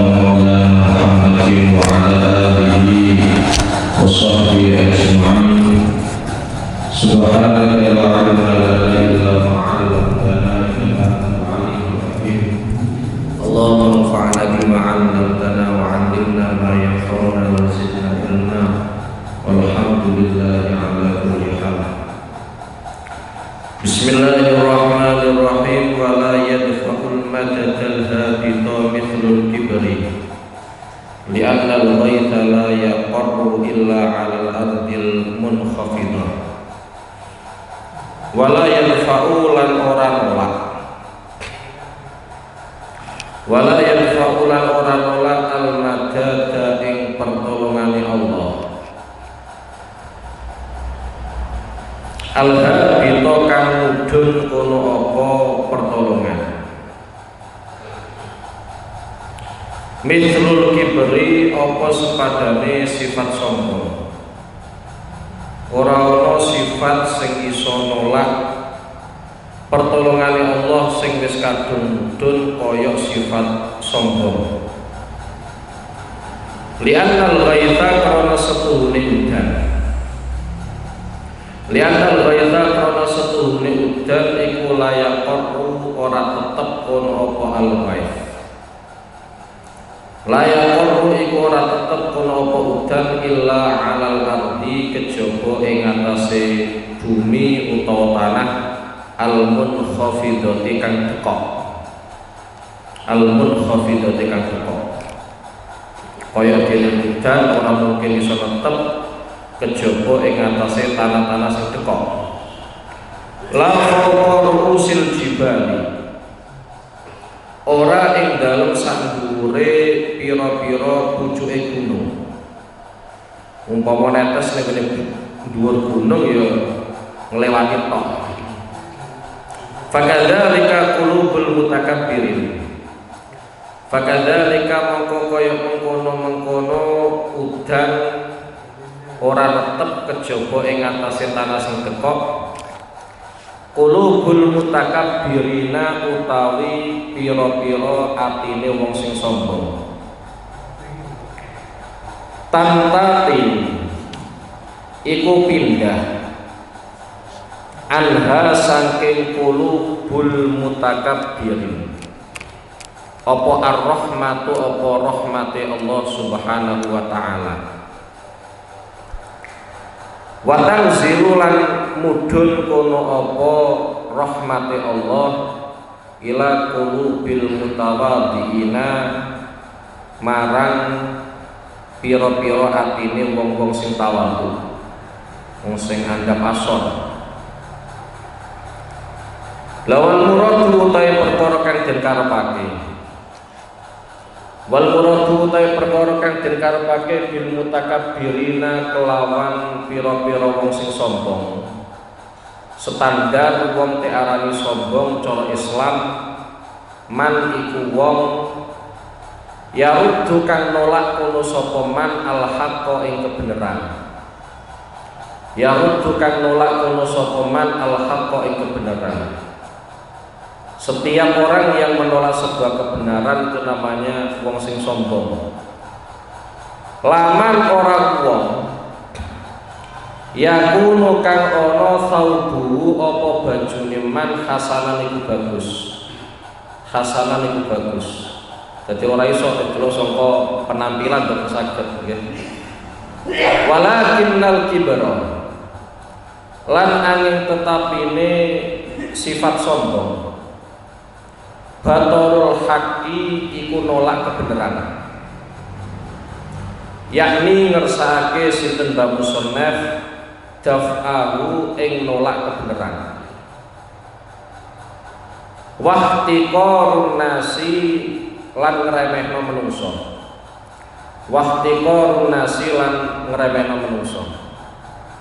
مولانا محمد وعلى آله وصحبه أجمعين. سبحانك لا علم لنا إلا ما علمتنا إنك أنت العليم الحكيم. اللهم انفعنا بما علمتنا وعلمنا ما ينفعنا وزدنا علما والحمد لله على كل حال. Bismillahirrahmanirrahim. Wala yadfa'ul madadal habita mithlul kibri li'anna al-ghaytha la yaqarru illa 'alal ardil munkhafidha. Wala yadfa'u lan ora nolak, wala yadfa'u lan ora nolak al-madada ing pertolongane Allah. Al-habita kang mudhun kono apa pertolongan. Mithlul kibri apa sepadane sifat sombong. Ora ana sifat sing iso nolak pertolongane Allah sing wis kadung mudhun kaya sifat sombong. Li'annal ghaitha karena setuhune udan. Lianal ghaitha karena setuhune udan iku layak koru ora tetep kono apa al-ghaith. Layak koru iku ora tetep kono apa udan illa alal ardi kejaba ing atase bumi utawa tanah al-munkhafidati kang teka. Al-munkhafidati kang teka. Kaya dene udan ora mungkin iso tetep kejaba ing atase tanah-tanah sing teka. La fawqa rusil jibali, ora ing dalem sandhure pira-pira pucuke gunung. Umpama netes ning kene dhuwur gunung ya nglewati tok. Fakadzalika qulubul mutakabbirin. Fakadzalika mongko kaya mengkono-mengkono udan ora tetep kejaba ing atase tanah sing tekok. Qulubul mutakabbirina utawi pira-pira atine wong sing sombong. Tantati iku pindah anha saking qulubul mutakabbirin apa ar-rahmatu apa rahmate Allah Subhanahu wa taala. Wa tanzilu lan mudhun kono apa rahmate Allah ila qulubil mutawadhiina marang pira-pira atine wong-wong sing tawadhu, wong sing andhap asor. Lawan muradu utahe perkara kang den karepake. Wal muradu utai perkara kang den karepake bil mutakabbirina kelawan pira-pira wong sing sombong. Standar wong diarani sombong cara Islam man iku wong yaruddu kang nolak kono sapa man al haqqa ing kebenaran. Yaruddu kang nolak kono sapa man al haqqa ing kebenaran. Setiap orang yang menolak sebuah kebenaran itu namanya wong sing sombong. Laman orang wong yakunu kang ana saubu apa bajune man hasanan iku bagus. Hasanan iku bagus. Dadi ora iso delok saka penampilan kok saged nggih. Walakinnal kibra lan angin tetapine sifat sombong. Batorul haqqi iku nolak kebenaran. Yakni ngersakake sinten Mbah Musannaf daf'ahu ing nolak kebenaran. Wahtiqarun nasi lan ngremehno menungso. Wahtiqarun nasi lan ngremehno menungso.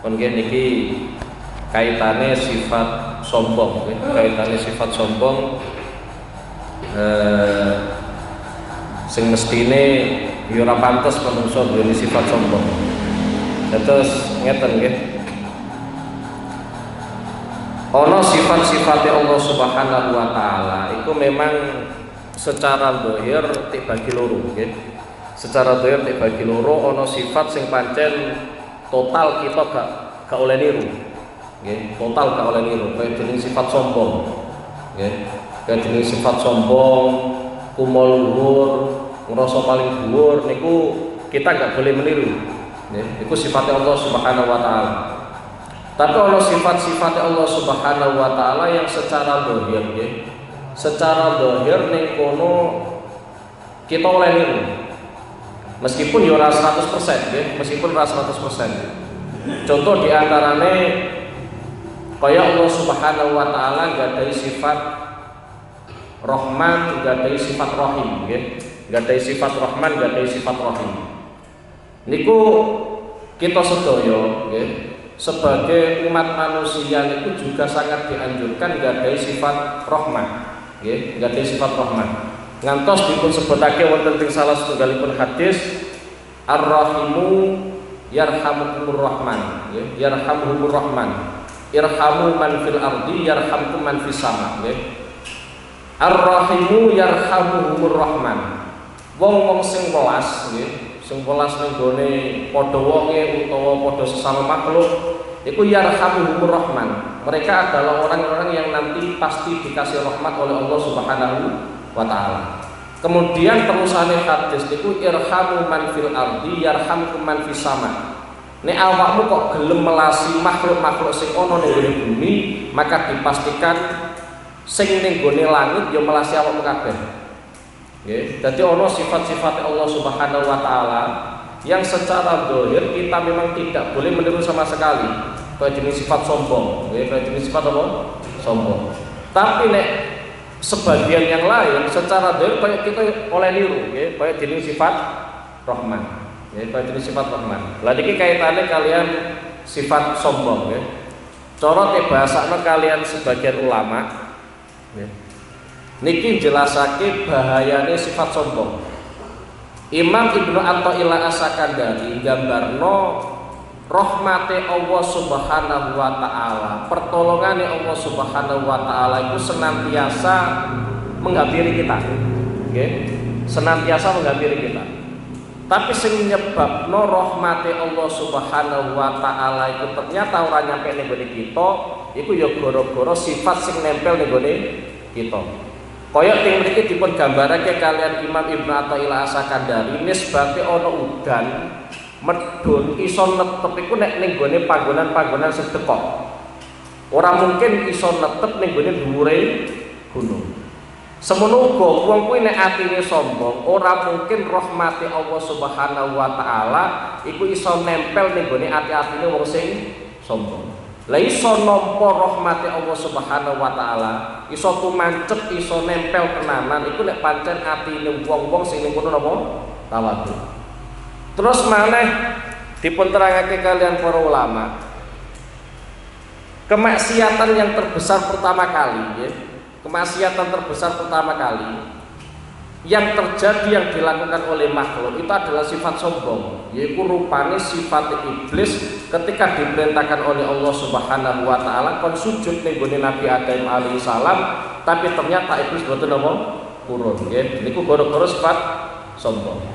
Kon niki kaitane sifat sombong, kaitane sifat sombong sing mestine ya ora pantes manungsa duweni sifat sombong. Terus ngeten nggih. Ana sifat-sifate Allah Subhanahu wa taala iku memang secara dohir dibagi loro nggih. Secara dohir dibagi loro, ana sifat sing pancen total kita gak oleh niru. Nggih, total gak oleh niru, kaya jeneng sifat sombong. Nggih, kaya jeneng sifat sombong, kumo luhur, ngrasa paling dhuwur niku kita gak boleh meniru. Nggih, iku sifatnya Allah Subhanahu wa taala. Tapi ana sifat-sifat Allah Subhanahu wa taala yang secara dohir nggih. Secara dohir ning kono kita oleh niru. Meskipun ya ora 100% nggih, meskipun ora 100%. Contoh di antarane kaya Allah Subhanahu wa taala gadai sifat Rahman, gadai sifat Rahim nggih. Gadai sifat Rahman, gadai sifat Rahim. Niku kita sedaya nggih, sebagai umat manusia itu juga sangat dianjurkan gadai sifat Rahman. Nggih, gadai sifat Rahman. Ngantos dipun sebutake wonten ing salah setunggalipun hadis Ar-Rahimu yarhamukumur Rahman, nggih, yarhamuhumur Rahman. Irhamu man fil ardi yarhamkum man fis sama, nggih. Ar-Rahimu yarhamuhumur Rahman. Wong-wong sing welas nggih, sing welas ning gone padha wonge utawa padha sesama makhluk iku yarhamuhumur Rahman. Mereka adalah orang-orang yang nanti pasti dikasih rahmat oleh Allah Subhanahu wa taala. Kemudian terusane hadis niku irhamu man fil ardi yarhamkum man fis sama. Nek awakmu kok gelem melasi makhluk-makhluk sing ana ning bumi, maka dipastikan sing ning gone langit ya melasi awakmu kabeh. Nggih, dadi ana sifat-sifat Allah Subhanahu wa taala yang secara zahir kita memang tidak boleh meniru sama sekali. Kayak jenis sifat sombong, kayak jenis sifat apa? Sombong. Tapi nek sebagian yang lain secara zahir kayak kita oleh niru, kayak jenis sifat Rahman. Ya, kayak jenis sifat Rahman. Lah niki kaitane kalian sifat sombong, nggih. Cara bahasane kalian sebagian ulama, nggih. Niki jelasake bahayane sifat sombong. Imam Ibnu Athaillah As-Sakandari gambarno rahmate Allah Subhanahu wa taala, pertolongane Allah Subhanahu wa taala itu senantiasa menghampiri kita. Nggih, senantiasa menghampiri kita. Tapi sing nyebabno rahmate Allah Subhanahu wa taala itu ternyata ora nyampe ning gone kita, iku ya gara-gara sifat sing nempel ning gone kita. Kaya teng mriki dipun gambarake kalian Imam Ibnu Athaillah As-Sakandari nisbate ana udan medhun iso netep iku nek ning gone panggonan-panggonan sedekok. Ora mungkin iso netep ning gone dhuwure gunung. Semono uga wong kuwi nek atine sombong, ora mungkin rahmati Allah Subhanahu wa taala iku iso nempel ning gone ati-atine wong sing sombong. Lah iso nampa rahmati Allah Subhanahu wa taala, iso tumancep, iso nempel tenanan iku nek pancen atine wong-wong sing ning kono napa? Tawadhu. Terus maneh dipun terangake kalian para ulama. Kemaksiatan yang terbesar pertama kali, ya. Kemaksiatan terbesar pertama kali yang terjadi yang dilakukan oleh makhluk itu adalah sifat sombong, yaitu rupane sifat iblis ketika diperintahkan oleh Allah Subhanahu wa taala kon sujud ning gone Nabi Adam alaihi salam, tapi ternyata iblis boten napa purun, nggih. Niku gara-gara sifat sombong.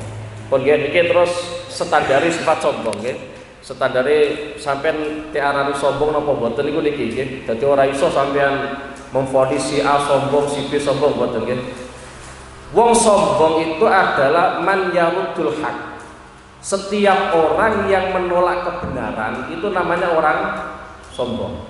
Pun nggih niki terus standare sifat sombong, nggih. Standare sampean diarani sombong napa boten niku niki nggih. Dadi ora iso sampean memvonis si A sombong, si B sombong boten nggih. Wong sombong itu adalah man yarudul haq. Setiap orang yang menolak kebenaran itu namanya orang sombong.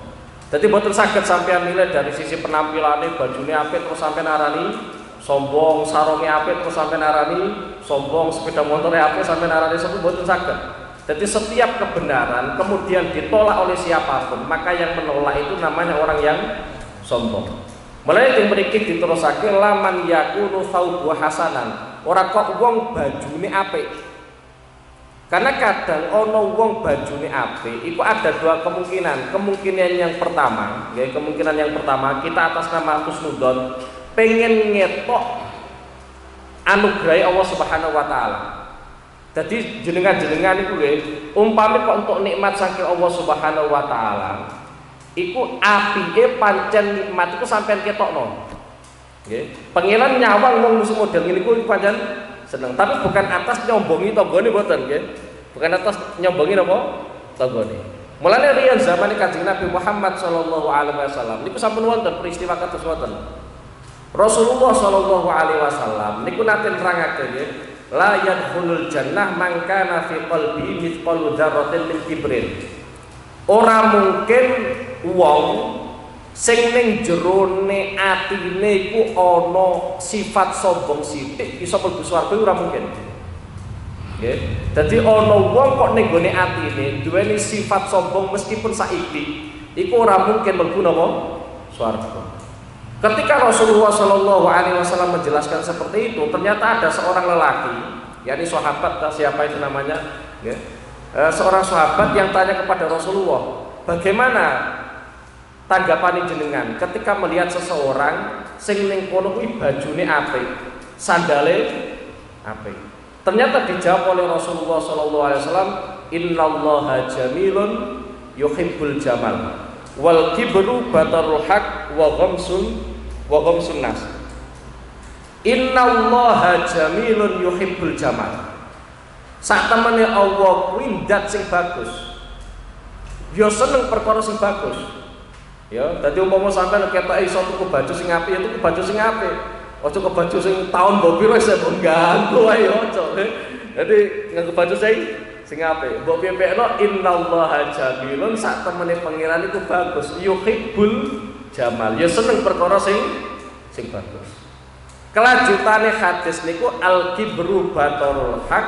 Jadi boten saged sampean nilai dari sisi penampilannya, bajune apik terus sampean arani sombong, sarunge apik terus sampean arani sombong, sepeda motornya apik sampean arani sombong, boten saged. Jadi setiap kebenaran kemudian ditolak oleh siapapun, maka yang menolak itu namanya orang yang sombong. Mulai yang mriki diterusake laman yakunu thawbu hasanan. Ora kok wong bajune apik. Karena kadang ono wong bajune apik, itu ada dua kemungkinan. Kemungkinan yang pertama, ya, kemungkinan yang pertama kita atas nama husnudon pengen ngetok anugerah Allah Subhanahu wa taala. Jadi jenengan-jenengan iku nggih, umpami kok untuk nikmat saking Allah Subhanahu wa taala. Iku apike pancen nikmat iku sampean ketokno. Nggih. Pangeran nyawang wong musuh model ngene iku pancen seneng, tapi bukan atas nyombongi tanggane mboten nggih. Bukan atas nyombongi napa? Tanggane. Mulane riyen zaman Kanjeng Nabi Muhammad sallallahu alaihi wasallam niku sampun wonten peristiwa kados wonten. Rasulullah sallallahu alaihi wasallam niku nate nerangake nggih, la yadkhulul jannah man kana fi qalbi mithqalu dzarratin min kibrin. Ora mungkin wong sing ning jerone atine iku ana sifat sombong sithik bisa mlebu swarga ora mungkin. Nggih. Dadi ana wong kok ning gone atine duweni sifat sombong meskipun saiki iku ora mungkin mlebu napa swarga. Ketika Rasulullah Shallallahu alaihi wasallam menjelaskan seperti itu, ternyata ada seorang lelaki, yakni sahabat, siapa itu namanya, ya, seorang sahabat yang tanya kepada Rasulullah, bagaimana tanggapan jenengan ketika melihat seseorang sing ning kono kuwi bajune apik, sandale apik. Ternyata dijawab oleh Rasulullah Shallallahu alaihi wasallam, innallaha jamilun yuhibbul jamal wal kibru batarul haq wa ghamsun nas. Innallaha jamilun yuhibbul jamal. Sak temene Allah kuwi zat sing bagus. Ya seneng perkara sing bagus. Ya, dadi umpama sampean ketoke iso tuku baju sing apik, ya tuku baju sing apik. Aja ke baju sing taun mbok piro wis ganggu ae aja. Dadi nganggo baju sing apik. Mbok piye-piyekno innallaha jamilun, sak temene pangeran iku bagus. Yuhibbul jamal. Ya seneng perkara sing bagus. Kelanjutane hadis niku al-kibru batarul haq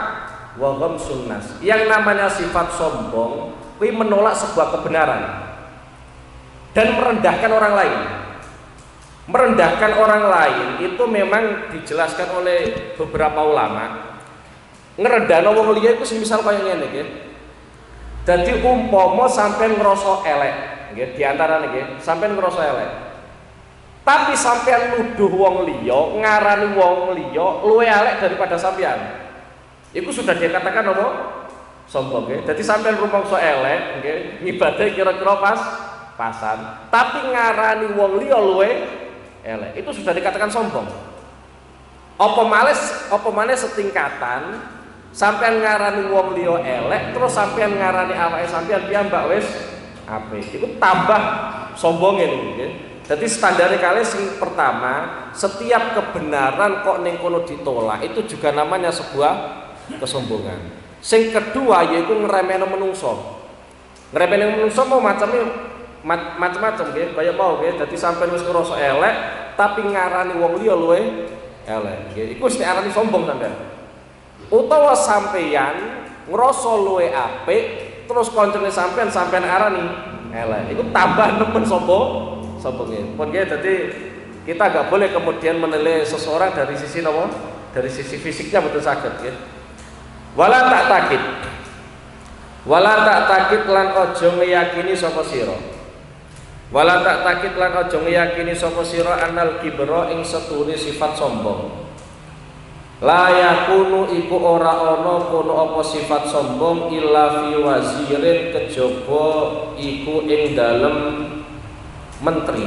wa ghamsun nas. Yang namanya sifat sombong kuwi menolak sebuah kebenaran dan merendahkan orang lain. Merendahkan orang lain itu memang dijelaskan oleh beberapa ulama. Ngerendahno wong liya iku semisal kaya ngene nggih. Dadi umpama sampean ngrasa elek, nggih, di antarane nggih, sampean ngrasa elek. Tapi sampean nuduh wong liya, ngarani wong liya luwih elek daripada sampean. Iku sudah dikatakan apa? Sombong nggih. Dadi sampean rumangsa elek, nggih, ngibadahe kira-kira pasan. Tapi ngarani wong liya luwih elek, itu sudah dikatakan sombong. Apa maneh setingkatan sampean ngarani wong liya elek terus sampean ngarani awake sampean piyambak wis apik. Iku tambah sombonge niku nggih. Dadi standare kalih sing pertama, setiap kebenaran kok ning kono ditolak itu juga namanya sebuah kesombongan. Sing kedua yaiku ngremehno menungso. Ngremehno menungso mau macam-macam nggih, kaya mau nggih, dadi sampean wis ngrasa elek tapi ngarani wong liya luwih elek nggih. Iku mesti arani sombong sampean. Utawa sampeyan ngrasa luwih apik terus kancane sampean arani elek. Iku tambah nemen sombonge. Pun nggih, dadi kita enggak boleh kemudian menilai seseorang dari sisi napa? Dari sisi fisiknya betul saged nggih. Wala tak takit lan aja ngeyakini sapa sira. Wala tak takit lan aja ngeyakini sapa sira anal kibra ing setune sifat sombong. La yakunu iku ora ana kono apa sifat sombong illa fi wazirin kejaba iku ing dalem menteri.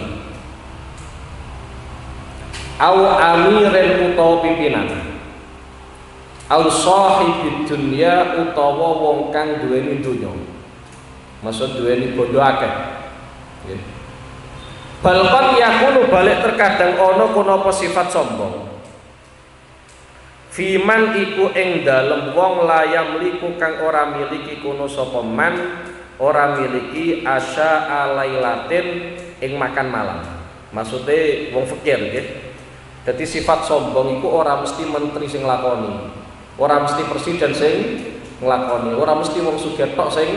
Au amirin utawa pimpinan. Au sahibid dunya utawa wong kang duweni donya. Maksud duweni bondo akeh. Nggih. Balqan yakunu balik terkadang ana kono apa sifat sombong. Fiman iku ing dalem wong layam liku kang ora miliki kono sapa man, ora miliki asya alailatin ing makan malam. Maksudnya wong fakir nggih. Dadi sifat sombong iku ora mesti menteri sing nglakoni. Ora mesti presiden sing nglakoni, ora mesti wong sugih tok sing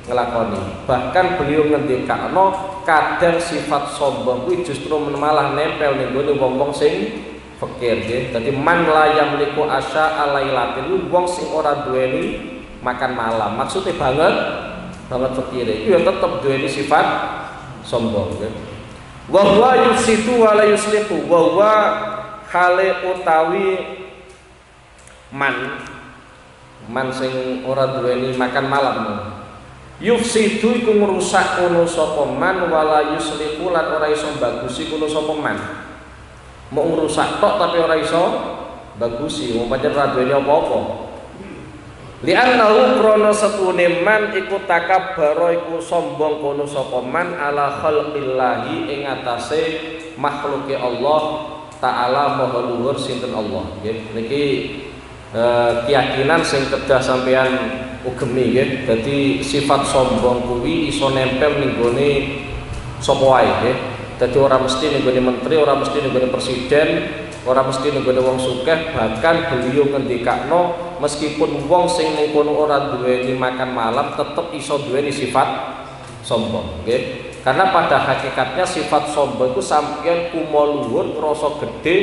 nglakoni. Bahkan beliau ngendikakno kadang sifat sombong kuwi justru malah nempel ning gone wong-wong sing fakir nggih. Dadi man la yamliku asya alailatin wong sing ora duweni makan malam. Maksudnya banget fakir iku ya tetep duweni sifat sombong nggih. Wa huwa yusitu wa la yuslihu wa huwa hale utawi man sing ora duweni makan malam. Yufsidu iku ngrusak kono sapa man wala yuslihu lan ora iso bagusi kono sapa man. mau ngrusak tok tapi ora iso bagusi wong pancen ra duweni apa-apa. Li'annahu krana setune man iku takabbara iku sombong kono sapa man ala khalqillahi ing atase makhluke Allah taala maha luhur sinten Allah nggih. Niki keyakinan sing kedah sampeyan ugemi nggih. Dadi sifat sombong kuwi iso nempel ning gone sapa wae nggih. Dadi ora mesti ning gone menteri, ora mesti ning gone presiden, ora mesti ning gone wong sugih, bahkan beliau ngendikakno meskipun wong sing ning kono ora duweni makan malam tetep iso duweni sifat sombong nggih. Karena pada hakikatnya sifat sombong itu sampeyan kumo luhur ngrasa gedhe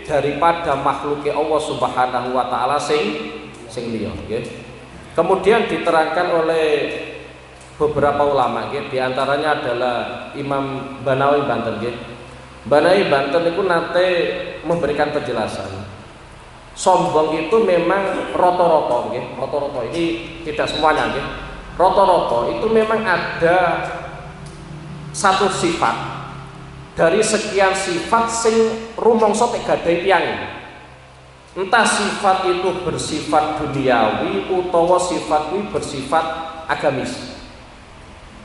daripada makhluke Allah Subhanahu wa taala sing liya nggih. Kemudian diterangkan oleh beberapa ulama nggih, di antaranya adalah Imam Banawi Banten nggih. Banawi Banten itu nanti memberikan penjelasan. Sombong itu memang rata-rata nggih, rata-rata ini tidak semuanya nggih. Rata-rata itu memang ada satu sifat dari sekian sifat sing rumangsa tek gadhahi tiyang. Entah sifat itu bersifat duniawi utawa sifat itu bersifat agamis.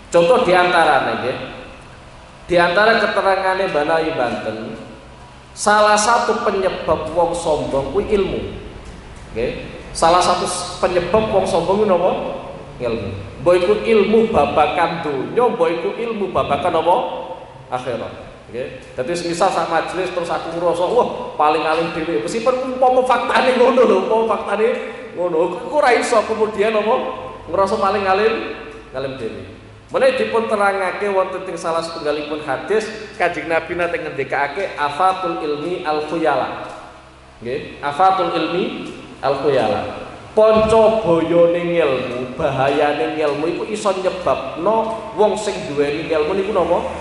Contoh diantaranya nggih. Di antara keterangane Banawi Banten, salah satu penyebab wong sombong kuwi ilmu. Nggih. Salah satu penyebab wong sombong kuwi napa? Ilmu. Mbok iku ilmu babakan donya, mbok iku ilmu babakan apa? Akhirat. Nggih. Dadi semisal sak majelis terus aku ngrasa, wah, paling alim dhewe. Meskipun umpama faktane ngono lho, umpama faktane ngono, aku ora iso kemudian apa? Ngrasa paling alim dhewe. Mulai dipun terangake wonten ing salah setunggalipun hadis Kanjeng Nabi nate ngendikake afatul ilmi al-khuyala. Nggih, afatul ilmi al-khuyala. Panca bayane ilmu, bahayane ilmu iku iso nyebabno wong sing duweni ilmu niku napa?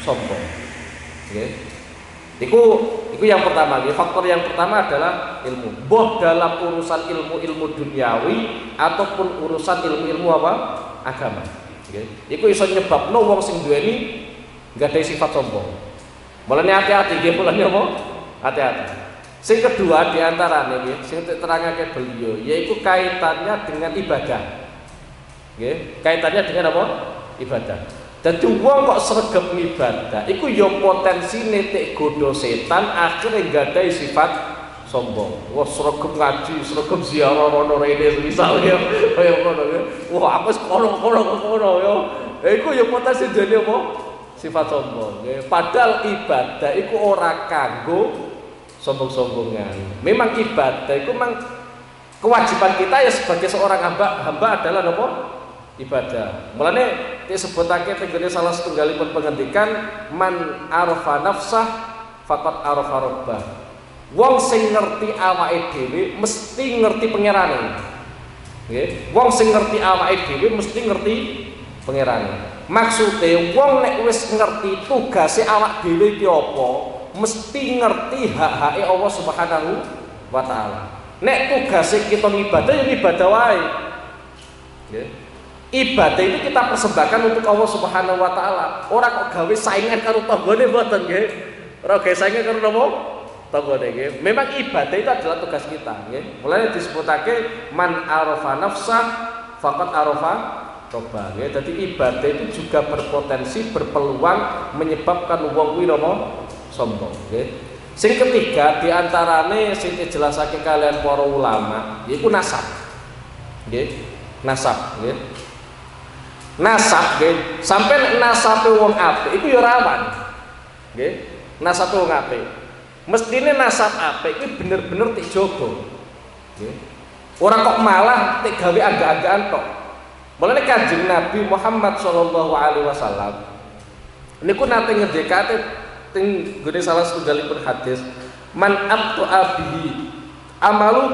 Sombong. Nggih. Iku yang pertama nggih. Faktor yang pertama adalah ilmu. Boh dalam urusan ilmu duniawi ataupun urusan ilmu apa? Agama. Nggih. Iku iso nyebabno wong sing duweni nggadahi sifat sombong. Mulane hati-hati nggih, mulane apa? Hati-hati. Sing kedua diantaranya nggih, sing terangake beliau yaitu kaitannya dengan ibadah. Nggih, kaitannya dengan apa? Ibadah. Dadi wong kok sregep ibadah, iku ya potensine tek godho setan akhire nggadahi sifat sombong. Wah, sregep ngaji, sregep ziarah rono rene misal ya kaya ngono ya. Wah, aku wis kono ya. Iku ya potensi dene apa? Sifat sombong. Nggih, padahal ibadah iku ora kanggo sombong-sombongan. Memang ibadah itu memang kewajiban kita ya sebagai seorang hamba adalah apa? Ibadah. Mulane disebutake tenggene salah setunggalipun pengendikan man arafa nafsah faqad arafa rabbah. Wong sing ngerti awake dhewe mesti ngerti pangerane. Nggih. Wong sing ngerti awake dhewe mesti ngerti pangerane. Maksude wong nek wis ngerti tugase awak dhewe iki apa, mesti ngerti hak-hake Allah Subhanahu wa taala. Nek tugase kita ngibadah ya ibadah wae. Nggih. Ibadah itu kita persembahkan untuk Allah Subhanahu wa taala. Ora kok gawe saingan karo tanggane mboten nggih. Ora gawe saingan karo napa? Tanggane nggih. Memang ibadah itu adalah tugas kita nggih. Mulane disebutake man arafa nafsah faqad arafa rabbah. Jadi ibadah itu juga berpotensi berpeluang menyebabkan wong kuwi napa? Sombong nggih. Sing ketiga diantarane sing dijelasake kalian para ulama yaiku nasab. Nggih. Nasab nggih. Nasab nggih. Sampai nek nasabe wong apik iku ya rawan. Nggih. Nasabe wong apik. Mestine nasab apik iki bener-bener dijogo. Nggih. Ora kok malah tek gawe agak-agakan tok. Mulane Kanjeng Nabi Muhammad sallallahu alaihi wasallam niku nate ngedekate ting gede salah setunggalipun hadis man abtu abihi amalu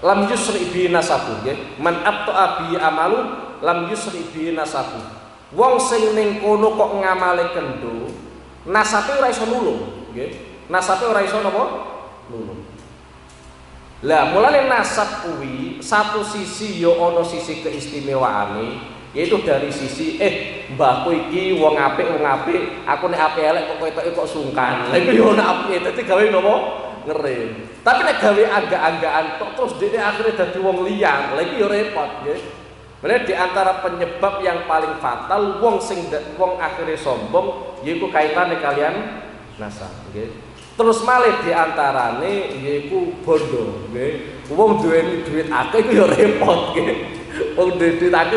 lam yusri bi nasabu nggih. Man abtu abihi amalu lam yusri bi nasabu. Wong sing ning kono kok ngamale kendo, nasabe ora iso nulung nggih. Nasabe ora iso napa? Nulung. Lah mulane nasab kuwi satu sisi ya ana sisi keistimewaane, yaitu dari sisi mbahku iki wong apik, aku nek apik elek kok ketoke kok sungkan. Lha iku yo nek apik dadi gawe napa? Ngerem. Tapi nek gawe agak-agakan tok terus dene akhire dadi wong liya, lha iki yo repot nggih. Mulai di antara penyebab yang paling fatal wong akhire sombong yaiku kaitane kalian nasab nggih. Terus malih di antarane yaiku bondo nggih. Wong duweni duit akeh iku yo repot nggih. Wong duwe duit akeh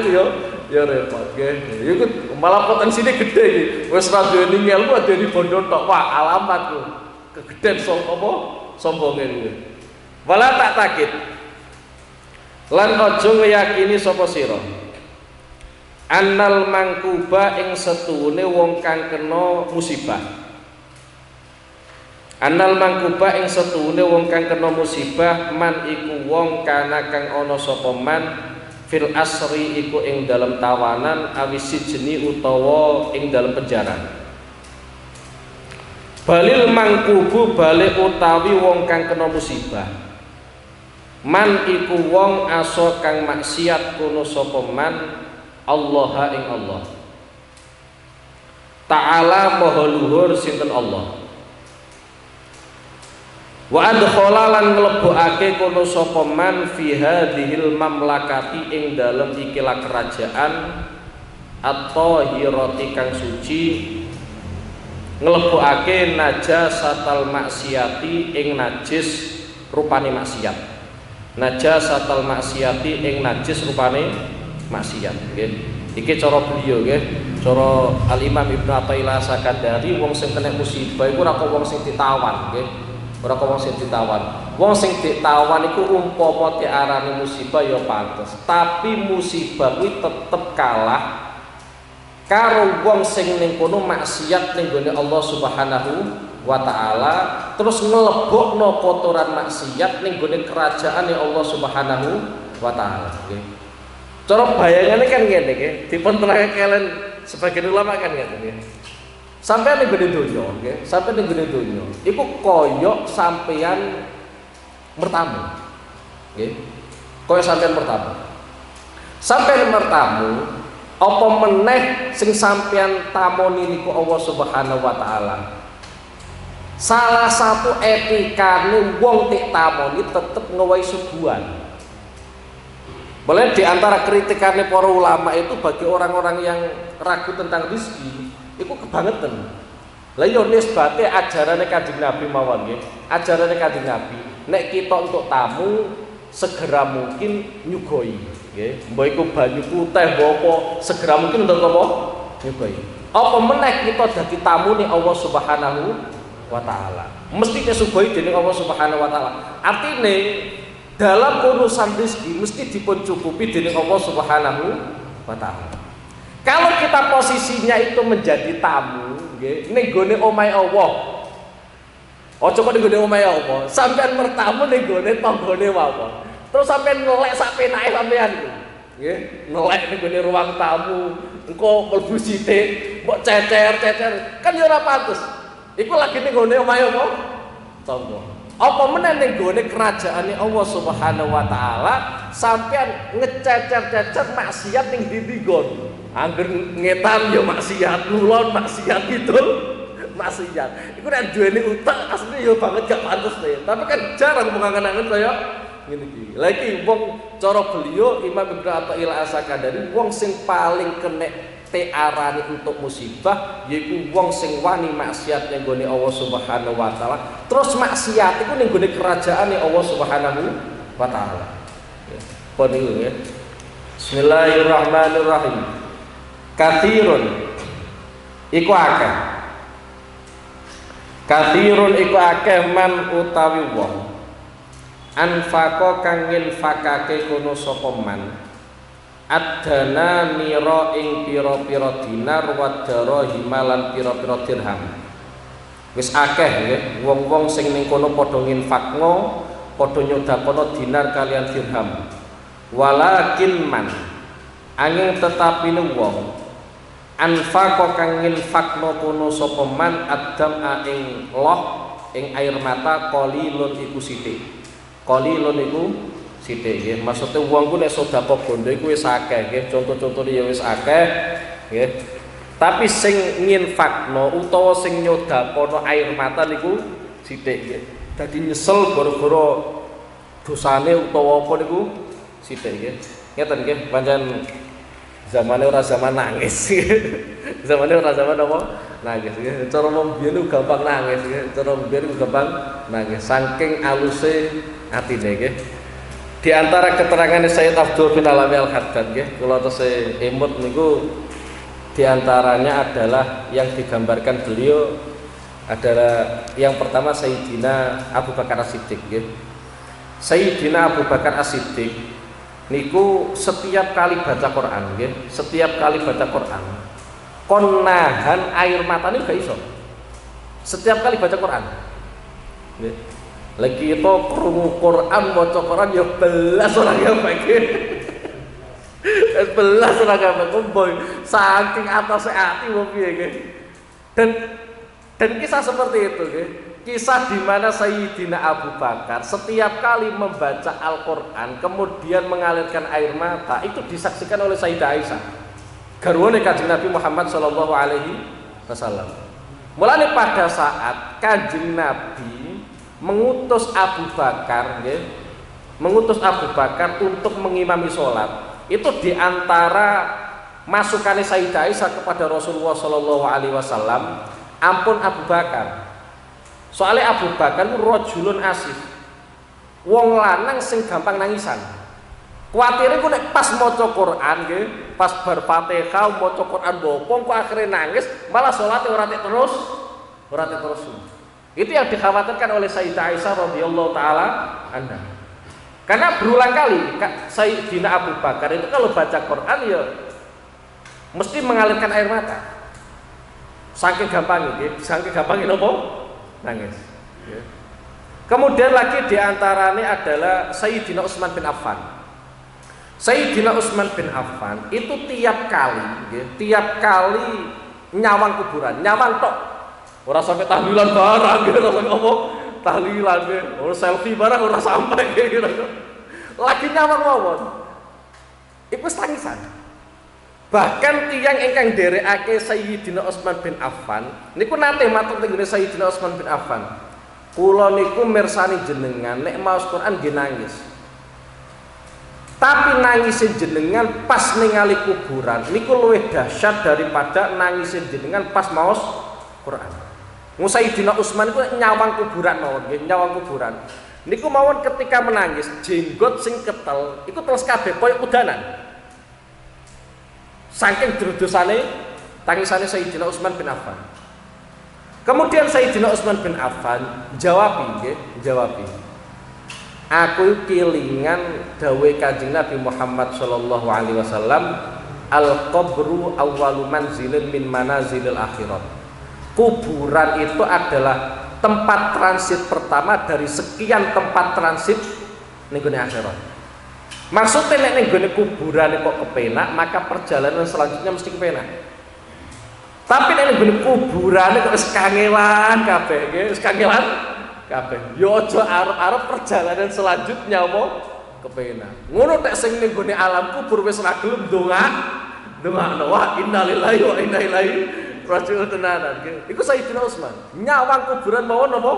yo repot nggih. Iku malah potensine gede iki. Wis ra duweni ilmu duweni bondo tok. Wah, alamat ku. Kegeden sombonge kuwi. Wala tak takit. Lan aja ngeyakini sapa sira. Annal mangkuba ing setuhune wong kang kena musibah. Annal mangkuba ing setuhune wong kang kena musibah man iku wong kana kang ana sapa man fil asri iku ing dalam tawanan awisi jeni utawa ing dalam penjara. Balil mangkubu balik utawi wong kang kena musibah. Man iku wong aso kang maksiat kono sapa man Allah ing Allah. Ta'ala maha luhur sinten Allah. Wa adkhala lan nglebokake kono sapa man fi hadhil mamlakati ing dalem ikilah kerajaan atau hirati kang suci nglebokake najasatal maksiati ing najis rupane maksiat. Najasatal maksiati ing najis rupane maksiat nggih. Iki cara beliau nggih, cara Al Imam Ibnu Athaillah Sakandari wong sing kena musibah iku ora kok wong sing ditawan nggih. Ora kok wong sing ditawan. Wong sing ditawan iku umpama diarani musibah ya pantes, tapi musibah kuwi tetep kalah karo wong sing ning kono maksiat ning gone Allah Subhanahu wa ta'ala terus ngelebokno kotoran maksiat ning gone kerajaan Allah Subhanahu wa ta'ala nggih. Cara bayangane kan ngene nggih, dipun terangke kalian sebagian ulama kan ngene nggih. Sampeyan ning gone donya nggih, sampeyan ning gone donya iku koyok sampeyan mertamu nggih. Koyok sampeyan mertamu. Sampeyan mertamu apa meneh sing sampeyan tamoni niku Allah Subhanahu wa ta'ala. Salah satu etikane wong tik tamoni tetep ngewahi suguhan. Boleh di antara kritikannya para ulama itu bagi orang-orang yang ragu tentang rezeki, itu kebangetan. Lah yo nisbate ajarane Kanjeng Nabi mawon nggih. Ajarane Kanjeng Nabi, nek kita untuk tamu segera mungkin nyugoi, nggih. Mbok iku banyu teh apa segera mungkin untuk apa? Nyugoi. Apa meneh kita dadi tamu ning Allah Subhanahu wa ta'ala. Mesti disugoi dening Allah Subhanahu wa ta'ala. Artine dalam urusan rezeki mesti dipun cukupi dening Allah Subhanahu wa ta'ala. Kalau kita posisinya itu menjadi tamu nggih ning gone omahe Allah. Aja kok ning gone omahe Allah, sampean mertamu ning gone tanggane mawon. Terus sampean ngelek sak penake sampean iku. Nggih, ngelek ning gone ruang tamu, engko mlebu sithik, mbok cecer-cecer, kan ya ora pantes. Iku lagi ning gone omahe apa? Tangga. Apa meneh ning gone kerajaane Allah Subhanahu wa ta'ala sampean ngececer-cecer maksiat ning ndi nggon. Angger ngetan ya maksiat, ngulon maksiat kidul maksiat. Iku nek duweni utek asline ya banget gak pantes deh. Tapi kan jarang mengangen-angen kaya ngene iki. Lah iki wong cara beliau Imam Ibnu Athaillah As-Sakandari wong sing paling kena tearani untuk musibah yaiku wong sing wani maksiat ning gone Allah Subhanahu wa ta'ala. Terus maksiat iku ning gone kerajaane Allah Subhanahu wa ta'ala. Pun niku ya. Bismillahirrahmanirrahim. Kathirun iku akeh. Kathirun iku akeh man utawi wong anfaqa kang infakake kono sapa man adana mira ing pira-pira dinar wa darahim lan pira-pira dirham. Wis akeh nggih wong-wong sing ning kono padha nginfakno, padha nyodakono dinar kalian dirham. Walakin man angin tetapi wong anfaqa kang nginfakno kono sapa man adam ing loh ing air mata qalilun iku sithik. Qalilun iku sithik nggih. Maksude wong ku nek sedekah bondo iku wis akeh nggih, contoh-contone ya wis akeh nggih. Tapi sing nginfakno utawa sing nyodakono air mata niku sithik nggih. Dadi nyesel gara-gara dosane utawa apa niku sithik nggih. Ngeten nggih, pancen zamane ora zaman nangis. Zamane ora zaman apa? Nangis nggih. Cara wong biyen gampang nangis nggih. Cara biyen gampang nangis saking aluse atine nggih. Di antara keterangan Sayyid Abdul bin Alami Al-Haddad nggih, kula tesih emut niku di antaranya adalah yang digambarkan beliau adalah yang pertama Sayyidina Abu Bakar As-Siddiq nggih. Sayyidina Abu Bakar As-Siddiq niku setiap kali baca Quran nggih, setiap kali baca Quran kon nahan air matane gak iso. Setiap kali baca Quran nggih. Lagi itu krungu Quran, maca Quran ya belas ora gampang. Belas ora gampang kumboy saking atase ati wong piye nggih. Dan kisah seperti itu nggih. Kisah di mana Sayyidina Abu Bakar setiap kali membaca Al-Qur'an kemudian mengalirkan air mata itu disaksikan oleh Sayyidah Aisyah. Garwane Kanjeng Nabi Muhammad sallallahu alaihi wasallam. Mulane pada saat Kanjeng Nabi mengutus Abu Bakar nggih, mengutus Abu Bakar untuk mengimami sholat, itu diantara masukannya Sayyidah Aisyah kepada Rasulullah Shallallahu Alaihi Wasallam, ampun Abu Bakar, soalnya Abu Bakar itu rojulun asif, wong lanang sing gampang nangisan. Kuatirnya nek pas maca Quran nggih, pas bar Fatihah maca Quran bopong kok akhirnya nangis, malah sholatnya ora terus. Itu yang dikhawatirkan oleh Sayyidah Aisyah radhiyallahu taala anha. Karena berulang kali Sayyidina Abu Bakar itu kalau baca Quran ya mesti mengalirkan air mata. Saking gampangnya apa? Nangis. Kemudian lagi diantaranya adalah Sayyidina Utsman bin Affan. Sayyidina Utsman bin Affan itu tiap kali nyawang kuburan, nyawang tok. Ora sampai tahlilan barang gitu, ora sampai ngomong tahlilan gitu, ora selfie barang ora sampai gitu. Lagi nyawang mawon. Iku tangisan. Bahkan tiyang ingkang nderekake Sayyidina Utsman bin Affan niku nate matur teng Sayyidina Utsman bin Affan. Kula niku mirsani jenengan nek maos Quran nggih nangis. Tapi nangisin jenengan pas ningali kuburan niku luwih dahsyat daripada nangisin jenengan pas maos Quran. Sayyidina Utsman itu nyawang kuburan mawon nggih, nyawang kuburan. Niku mawon ketika menangis, jenggot sing ketel iku terus kabeh koyo udanan. Saking dredosane tangisane Sayyidina Utsman bin Affan. Kemudian Sayyidina Utsman bin Affan jawabi. Aku kelingan dawuh Kanjeng Nabi Muhammad sallallahu alaihi wasallam, al-qabru awwalu manzilin min manazilil akhirat. Kuburan itu adalah tempat transit pertama dari sekian tempat transit ning gone akhirat. Maksudnya nek ning gone kuburan kok kepenak, maka perjalanan selanjutnya mesti kepenak. Tapi nek ning gone kuburan kok wis kangelan kabeh, nggih, wis kangelan kabeh. Yo aja arep-arep perjalanan selanjutnya apa kepenak. Ngono tek sing ning gone alam kubur wis ora gelem ndongakno wa innalillahi wa inna ilaihi raji'un tenanan. Iku Sayyidina Utsman nyawang kuburan mawon apa?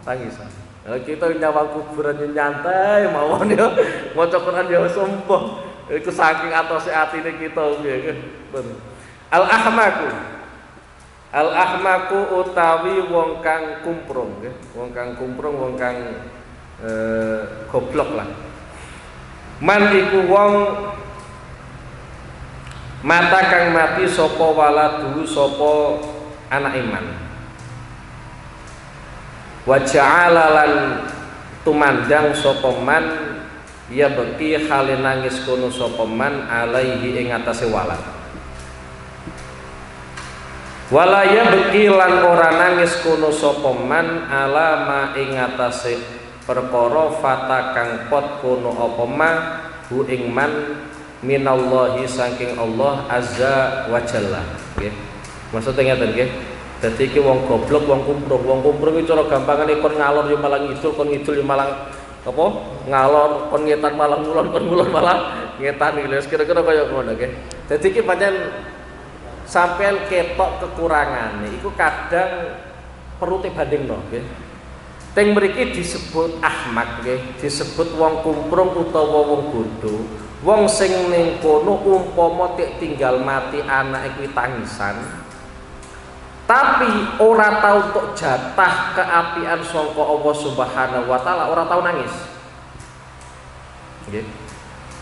Tangisan. Nah, kita nyawang kuburan nyantai mawon ya. Maca Quran ya sumpah. Iku saking atose atine kita nggih. Al-ahmaku utawi wong kang kumprung nggih. Wong kang goblok lah. Man iku wong mata kang mati sapa waladu sapa anak iman. Wa ja'ala lan tumandang sapa man ya beki hale nangis kono sapa man alaihi ing atase walad. Wala ya beki lan ora nangis kono sapa man alama ing atase perkara fata kang pot kono apa ma hu ing man minallahi saking Allah azza wa jalla nggih. Maksudnya ngeten nggih. Dadi iki wong goblok, wong kumprung iki cara gampangane kon ngalor yo malang ngidul, kon ngidul yo malang apa ngalor kon ngetan malah ngulon kon ngulon malah ngetan iki lho kira-kira kaya ngono nggih. Dadi iki pancen sampean ketok kekurangane iku kadang perlu dibandingno nggih. Teng mriki disebut ahmak nggih, disebut wong kumprung utawa wong bodho. Wong sing ning kono umpama tinggal mati anake kuwi tangisan. Tapi ora tau tok jatah keapian sangka Allah Subhanahu wa taala, ora tau nangis. Nggih.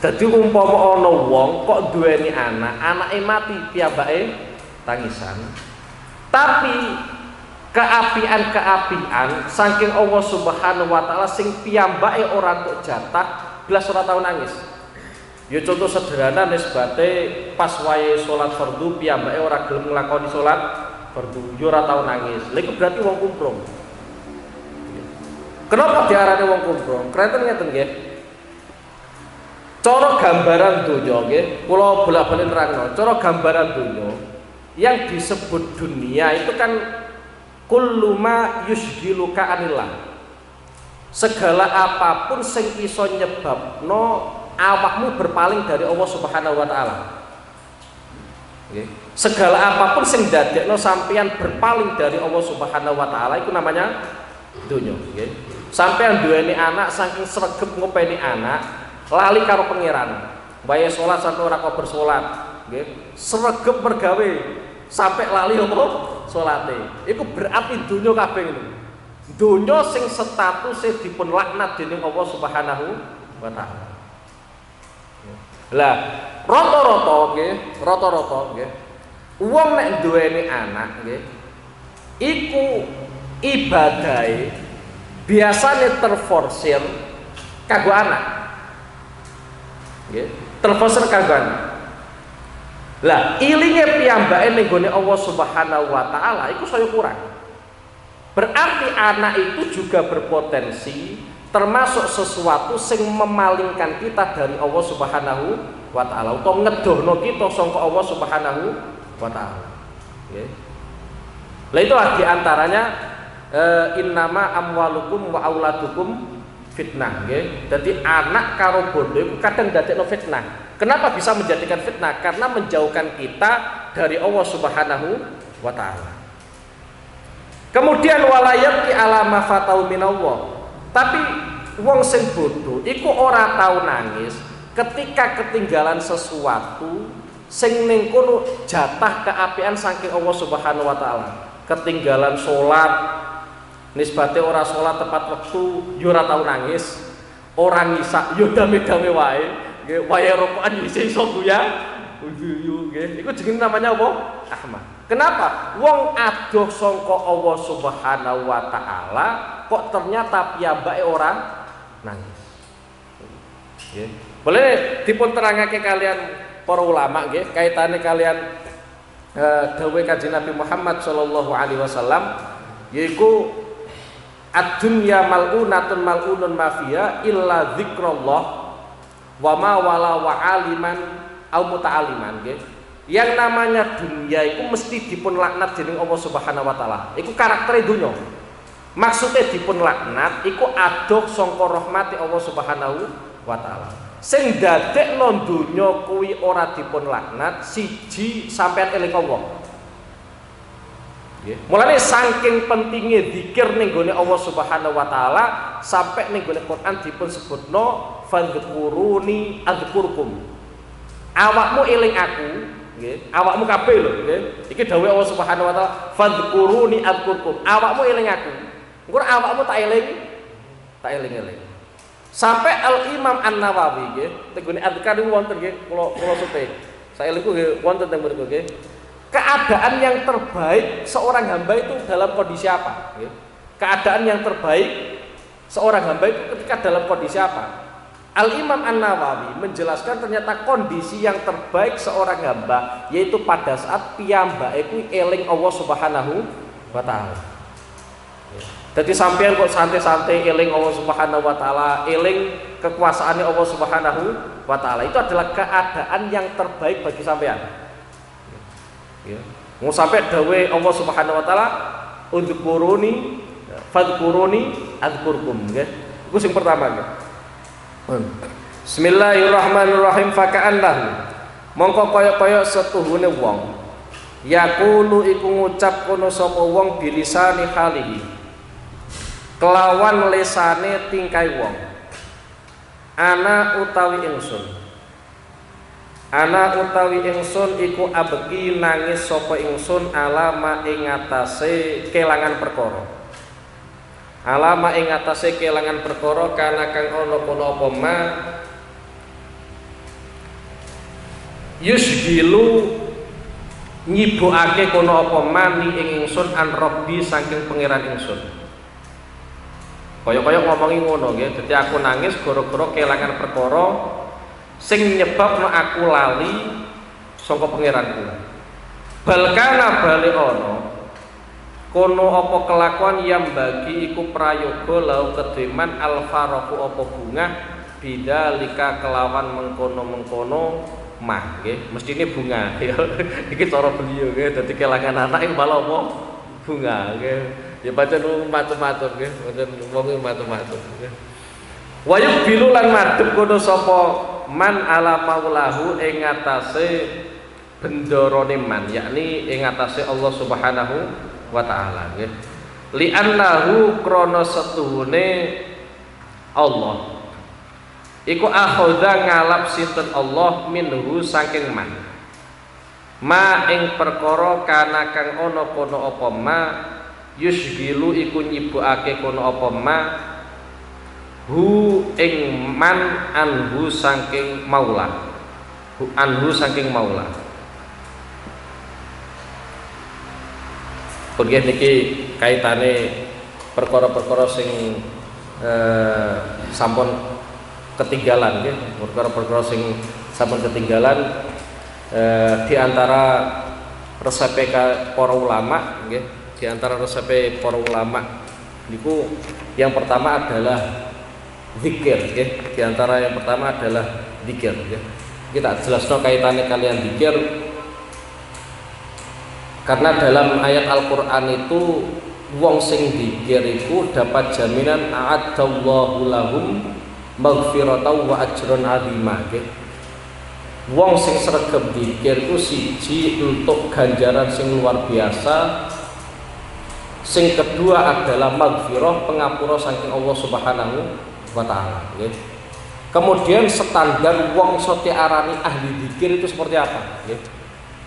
Dadi umpama ana wong kok duweni anak, anake mati piyambake tangisan. Tapi keapian saking Allah Subhanahu wa taala sing piyambake ora tok jatah blas ora tau nangis. Ya contoh sederhana nisbate pas wayahe salat fardu piyambake ora gelem nglakoni salat fardu, ya ora tau nangis. Lha iku berarti wong kumprung. Kenapa diarani wong kumprung? Krenten ngeten nggih. Cara gambaran donya nggih, kula bolak-balik nerangno. Cara gambaran donya yang disebut dunia itu kan kullu ma yusghiluka anillah. Segala apapun sing iso nyebabno awakmu berpaling dari Allah Subhanahu wa taala. Nggih. Segala apapun sing dadekno sampeyan berpaling dari Allah Subhanahu wa taala iku namanya donya, nggih. Sampeyan duweni anak saking sregep ngopeni anak, lali karo pangeran. Bae salat sampe ora kok bersolat, nggih. Sregep mergawe sampai lali apa salate. Iku berarti donya kabeh ngono. Donya sing statuse dipun laknat dening Allah Subhanahu wa taala. Lah, rata-rata nggih. Wong nek duweni anak nggih, iku ibadahe biasane terforsir kanggo anak. Nggih, terforsir kanggo anak. Lah, ilinge piyambake ning gone Allah Subhanahu wa taala iku saya kurang. Berarti anak itu juga berpotensi termasuk sesuatu sing memalingkan kita dari Allah Subhanahu wa taala utawa ngedohno kita sangka Allah Subhanahu wa taala. Nggih. Lah itu di antaranya innama amwalukum wa auladukum fitnah nggih. Dadi anak karo bondo iku kadang dadekno fitnah. Kenapa bisa menjadikan fitnah? Karena menjauhkan kita dari Allah Subhanahu wa taala. Kemudian walayati ala ma fatau minallah. Tapi wong sing bodoh iku ora tau nangis ketika ketinggalan sesuatu sing ning kono jatah keapian saking Allah Subhanahu wa taala. Ketinggalan salat nisbate ora salat tepat wektu yo ora tau nangis. Ora ngisak yo dame-dame wae. Nggih, wae rokokan iso iso guyang. Nggih, iku jenenge namanya apa? Ahmad. Kenapa? Wong adoh sangka Allah Subhanahu wa taala kok ternyata piyambake ora nangis. Nggih. Boleh dipun terangake kalian para ulama nggih kaitane kalian dawuh Kanjeng Nabi Muhammad sallallahu alaihi wasallam yaiku ad-dunya mal'unatun mal'unun ma fiha illa dzikrullah wa ma wala wa aliman au muta'alliman nggih. Yang namanya dunia itu mesti dipun laknat dening Allah Subhanahu wa taala. Iku karaktere dunya. Maksudnya dipun laknat iku adoh sangka rahmati Allah Subhanahu wa taala. Sing dadekno donya kuwi ora dipun laknat siji sampean eling Allah. Nggih. Mulane saking pentinge zikir ning gone Allah Subhanahu wa taala sampai ning gone Quran dipun sebutno fadhkuruni adzkurkum. Awakmu eling aku, nggih. Awakmu kabeh lho, nggih. Iki dawuh Allah Subhanahu wa taala fadhkuruni adzkurkum. Awakmu eling aku. Engko awakmu tak eling-eling. Sampai Al-Imam An-Nawawi nggih, tegone adzkar niku wonten nggih, kula supe. Saelingku nggih wonten teng mriku nggih. Keadaan yang terbaik seorang hamba itu dalam kondisi apa? Nggih. Keadaan yang terbaik seorang hamba itu ketika dalam kondisi apa? Al-Imam An-Nawawi menjelaskan ternyata kondisi yang terbaik seorang hamba yaitu pada saat piyambake kuwi eling Allah Subhanahu wa taala. Jadi sampean kok santai-santai eling Allah Subhanahu wa taala, eling kekuasaane Allah Subhanahu wa taala. Itu adalah keadaan yang terbaik bagi sampean. Ya. Mau sampai dawuh Allah Subhanahu wa taala, "Udhkuruni fadhkuruni adzkurkum." Nggih. Iku sing pertama nggih. Bismillahirrahmanirrahim. Faka'annahu mongko kaya-kaya setuhune wong yaqulu iku ngucap kono sapa wong bilisani halihi kelawan lesane tingkai wong ana utawi ingsun iku abeki nangis sapa ingsun alama ing atase kelangan perkara kana kang ana kono apa ma yusgilu nyibukake kono apa mani ing ingsun an robbi saking pangeran ingsun. Kaya-kaya ngomongi ngono nggih. Dadi aku nangis gara-gara kelangan perkara sing nyebabno aku lali saka pangeranku. Balkana bali ana kono apa kelakuan yang bagi iku prayoga lau kedeman alfaraku apa bunga bidzalika kelawan mengkono-mengkono mah nggih mestine bunga ya iki cara beliau nggih dadi kelangan anak ing malah apa bunga nggih ya pancen matur-matur nggih pancen wong matur-matur nggih wayuk bilu lan madhep kono sapa man ala maulahu ing atase bendarane man yakni ing atase Allah Subhanahu wa taala nggih li annahu krana setuhune Allah iku akhadha ngalap sinten Allah minhu saking man ma ing perkara kana kang ana kono apa ma yusgilu iku nyibukake kono apa ma hu ing man anhu saking maula Pergi niki kaitane perkara-perkara sing sampun ketinggalan nggih, perkara-perkara sing sampun ketinggalan di antara resepe para ulama nggih, di antara resepe para ulama niku yang pertama adalah zikir nggih, di antara yang pertama adalah zikir nggih. Kita jelasno kaitane kalian zikir karena dalam ayat Al-Qur'an itu wong sing zikir iku dapat jaminan a'adallahu lahum maghfiratan wa ajron azimah nggih. Wong sing sregep zikir ku siji untuk ganjaran sing luar biasa. Sing kedua adalah maghfirah, pengapura saking Allah Subhanahu wa taala nggih. Kemudian standar wong iso diarani ahli zikir itu seperti apa nggih.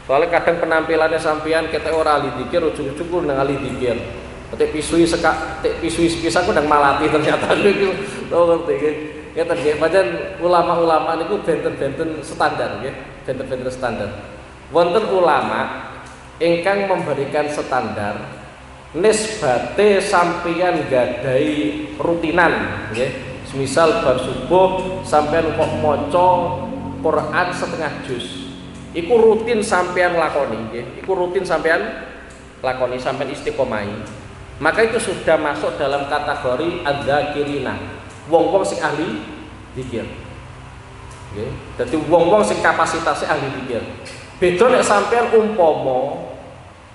Soalnya kadang penampilannya sampean ketek ora ahli zikir ujug-ujug nang ahli zikir. Ketek pisui sepisan nang malati ternyata niku ngerti nggih. Ngeten nggih, pancen ulama-ulama niku benten-benten standar nggih, benten-benten standar. Wonten ulama ingkang memberikan standar nisbate sampeyan gadahi rutinan nggih. Semisal bar subuh sampeyan kok maca Quran setengah juz. Iku rutin sampeyan lakoni nggih. Iku rutin sampeyan lakoni sampeyan istiqomai. Maka itu sudah masuk dalam kategori adzakirina. Wong-wong sing ahli zikir. Nggih. Dadi wong-wong sing kapasitasnya ahli zikir. Beda nek sampeyan umpama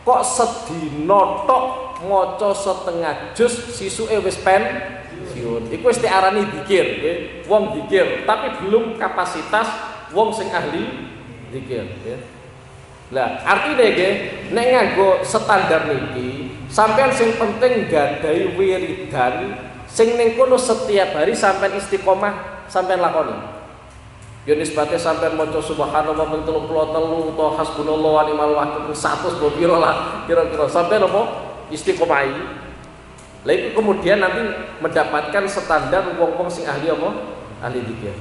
kok sedina tok maca setengah juz sisuke wis pensiun. Iku wis diarani zikir nggih. Wong zikir, tapi belum kapasitas wong sing ahli zikir ya. Lah artine nggih nek nganggo standar niki sampean sing penting gadahi wiridan sing ning kono setiap hari sampean istiqomah sampean lakoni. Ya nisbate sampean maca subhanallah ping 33 utawa hasbunallahu wa ni'mal wakil 100 piro lah kira-kira sampean apa istiqomah. Lah itu kemudian nanti mendapatkan standar wong-wong sing ahli apa? Ahli zikir.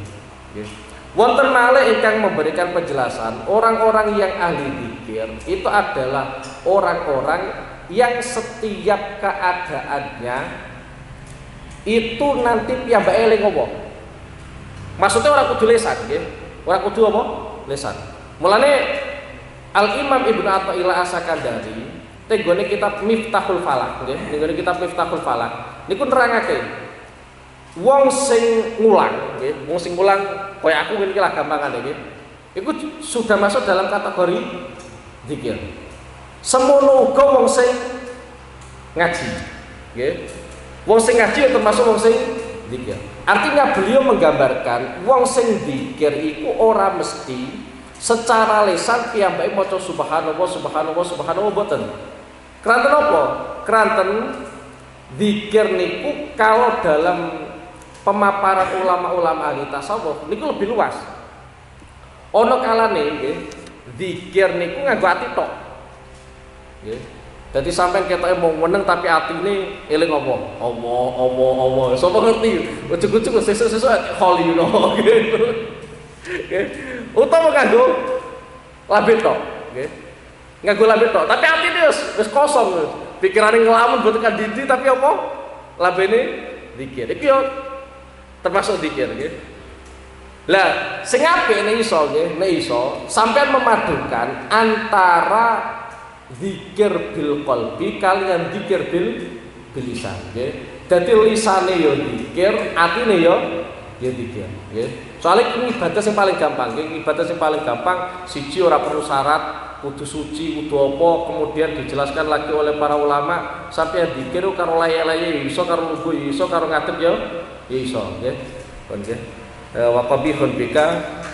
Nggih. Wonten malih ingkang memberikan penjelasan, orang-orang yang ahli zikir itu adalah orang-orang yang setiap keadaannya itu nanti piyambake eling apa? Maksudnya orang kudu lesan nggih. Orang kudu apa? Lesan. Mulane Al-Imam Ibnu Athaillah As-Sakandari tenggone kitab Miftahul Falaq nggih, tenggone kitab Miftahul Falaq niku nerangake wong sing ngulang nggih, wong sing ngulang kaya aku ngene iki lah gampangane nggih. Iku sudah masuk dalam kategori zikir. Semono uga wong sing ngaji. Nggih. Wong sing ngaji termasuk wong sing Zikir. Artinya beliau menggambarkan wong sing zikir iku ora mesti secara lisan piyambake maca subhanallah subhanallah subhanallah boten. Kranten apa? Kranten zikir niku kalau dalam pemaparan ulama-ulama ahli tasawuf niku lebih luas. Ana kalane nggih, zikir niku nganggo ati tok. Nggih. Dadi sampean ketoke mau meneng tapi atine eling apa? Allah. Sapa ngerti? Ujug-ujug sesuk-sesuk holy gitu. Nggih. Utawa nganggo lambe tok, nggih. Nganggo lambe tok, tapi atine wis kosong. Pikirane ngelamun boten kandidi tapi apa? Lambene zikir. Iki yo termasuk zikir nggih. Lah, sing apik nek iso nggih, nek iso sampean memadukan antara zikir bil qalbi kalian zikir bil lisan nggih. Dadi lisane yo zikir, atine yo zikir nggih. Soale ini ibadah yang paling gampang nggih, ibadah yang paling gampang siji ora perlu syarat, kudu suci, kudu apa, kemudian dijelaskan lagi oleh para ulama sampai zikir karo laye-laye iso, karo lugu iso, karo ngadeg yo iso nggih. Pun nggih. Wa qabihun bika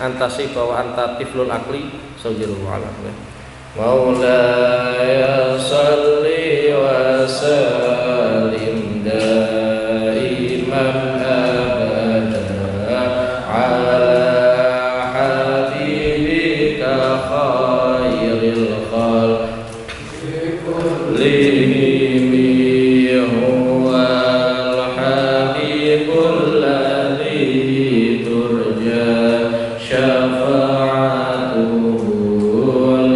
antasi bahwa anta tiflul akli sallallahu alaihi wa Maulaya salli wa sallim daiman abada ala habibika khairil khalqi kullihim huwal habibul ladzi turja syafa'atuhu al